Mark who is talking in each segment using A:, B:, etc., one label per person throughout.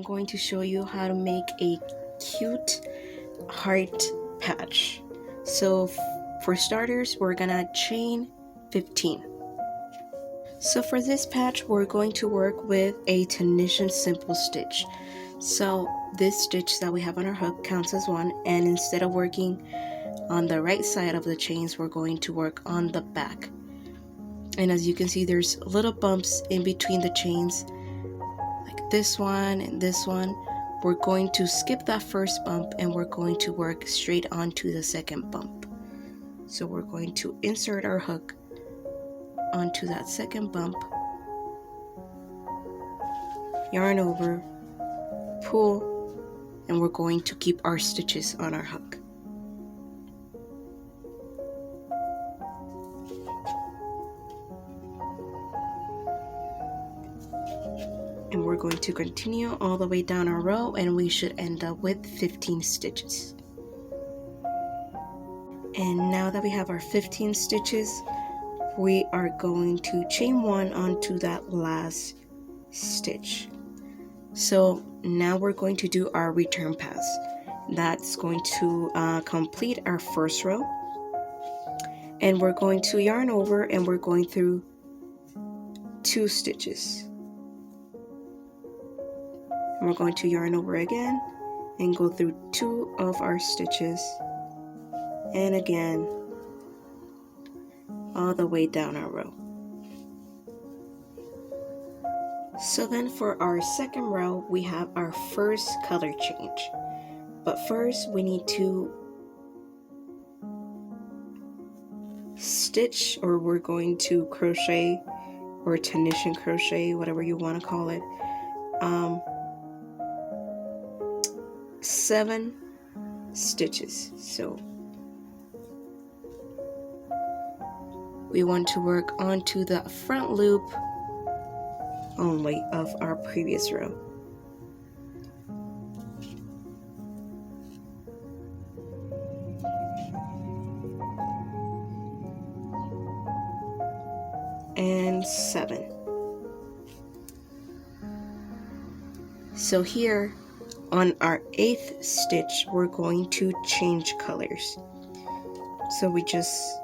A: going to show you how to make a cute heart patch. So for starters, we're gonna chain 15. So for this patch, we're going to work with a Tunisian simple stitch. So this stitch that we have on our hook counts as one, and instead of working on the right side of the chains, we're going to work on the back. And as you can see, there's little bumps in between the chains, like this one and this one. We're going to skip that first bump and we're going to work straight onto the second bump. So we're going to insert our hook onto that second bump, yarn over, pull, and we're going to keep our stitches on our hook. And we're going to continue all the way down our row, and we should end up with 15 stitches. And now that we have our 15 stitches, we are going to chain one onto that last stitch. So now we're going to do our return pass. That's going to complete our first row, and we're going to yarn over and we're going through 2 stitches. And we're going to yarn over again and go through 2 of our stitches, and again all the way down our row. So then for our second row, we have our first color change. But first we need to stitch, or we're going to crochet or Tunisian crochet, whatever you want to call it, 7 stitches. So we want to work onto the front loop only of our previous row. And 7. So here on our 8th stitch, we're going to change colors. So we just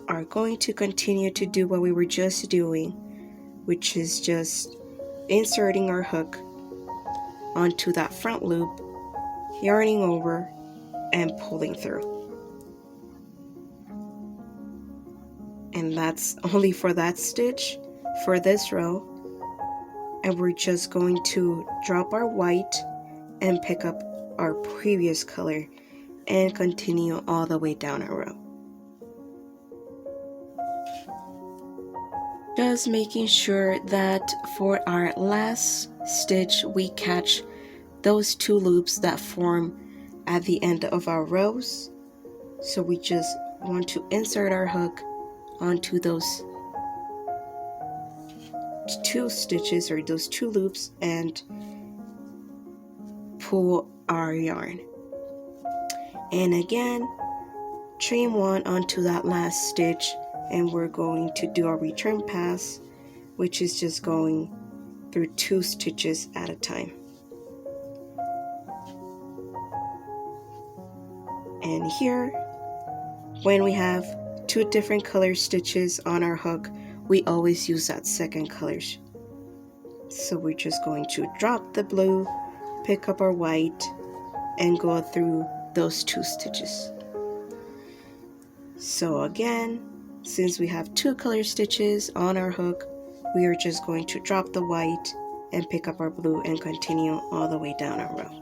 A: are going to continue to do what we were just doing, which is just inserting our hook onto that front loop, yarning over, and pulling through. And that's only for that stitch for this row. And we're just going to drop our white and pick up our previous color and continue all the way down our row. Just making sure that for our last stitch we catch those 2 loops that form at the end of our rows. So we just want to insert our hook onto those 2 stitches, or those 2 loops, and pull our yarn. And again, chain 1 onto that last stitch, and we're going to do our return pass, which is just going through 2 stitches at a time. And here, when we have 2 different color stitches on our hook, we always use that second color. So we're just going to drop the blue, pick up our white, and go through those 2 stitches. So again, since we have 2 color stitches on our hook, we are just going to drop the white and pick up our blue and continue all the way down our row.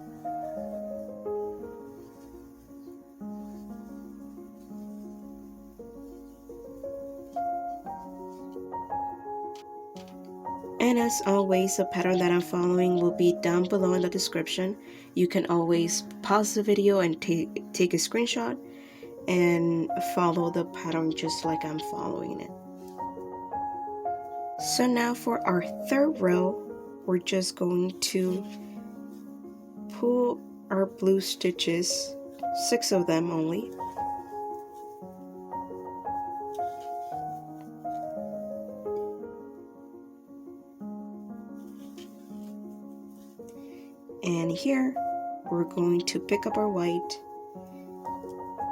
A: And as always, the pattern that I'm following will be down below in the description. You can always pause the video and take a screenshot and follow the pattern just like I'm following it. So now for our 3rd row, we're just going to pull our blue stitches, 6 of them only, And here we're going to pick up our white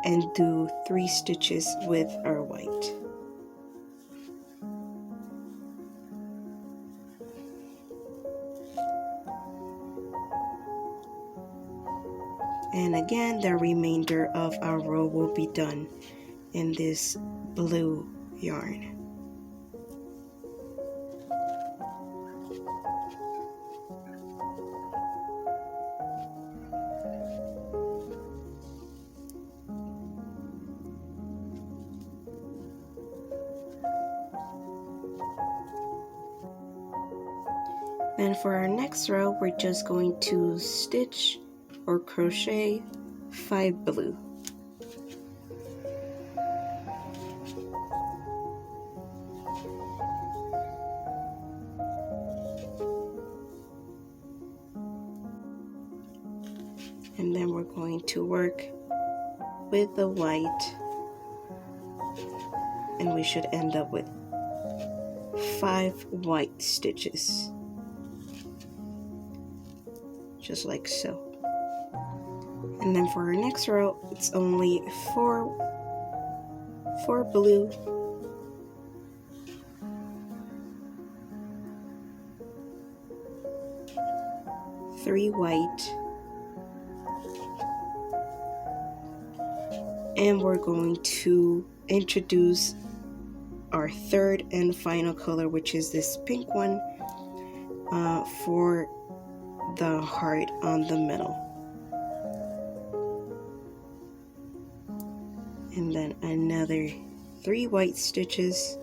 A: and do 3 stitches with our white. And again, the remainder of our row will be done in this blue yarn. And for our next row, we're just going to stitch or crochet 5 blue. And then we're going to work with the white, and we should end up with 5 white stitches, just like so. And then for our next row, it's only 4 blue, 3 white, and we're going to introduce our third and final color, which is this pink one, for the heart on the middle. And then another 3 white stitches,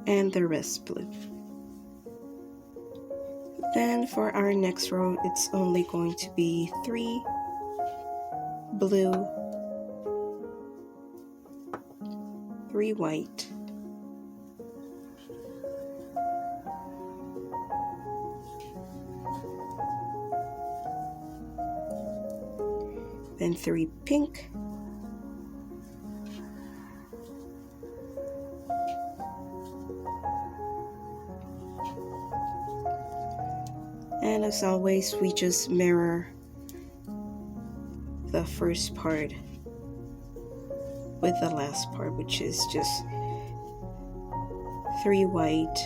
A: and the rest blue. Then for our next row, it's only going to be 3 blue, 3 white, then 3 pink, and as always, we just mirror the first part with the last part, which is just 3 white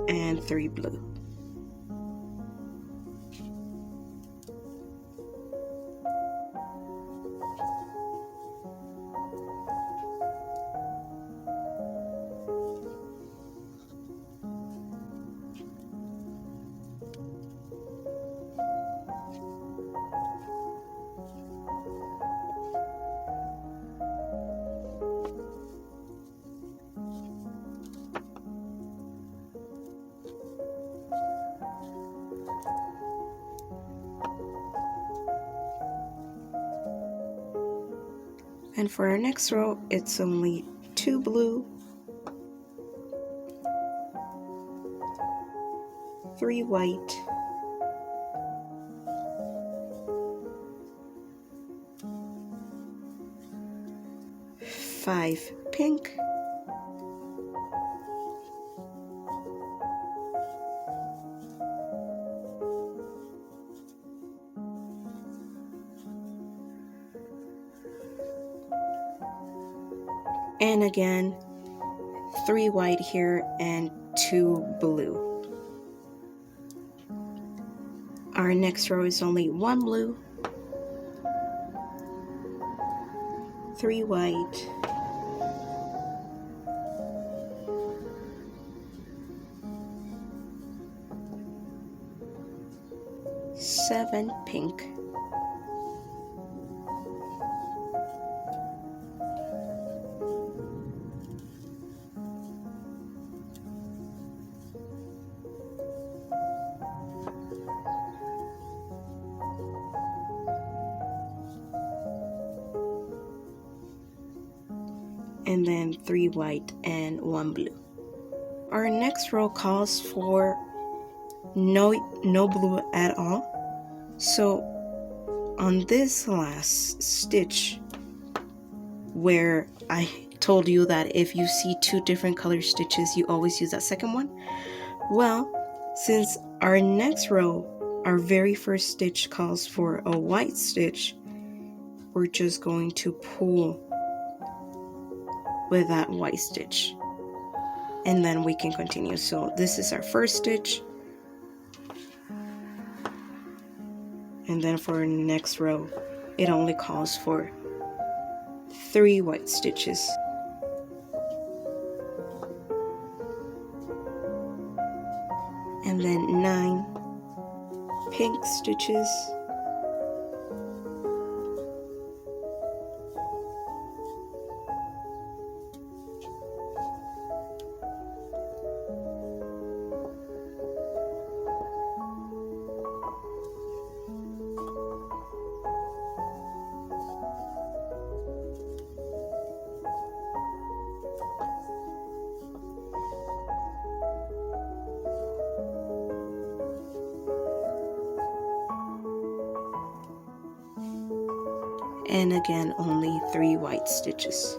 A: and 3 blue. And for our next row, it's only 2 blue, 3 white, 5 pink, and again 3 white here and 2 blue. Our next row is only 1 blue, 3 white, 7 pink, and then 3 white and 1 blue. Our next row calls for no blue at all. So on this last stitch, where I told you that if you see two different color stitches, you always use that second one. Well, since our next row, our very first stitch calls for a white stitch, we're just going to pull with that white stitch, and then we can continue. So this is our first stitch, and then for our next row, it only calls for 3 white stitches. And then 9 pink stitches. And again, only 3 white stitches.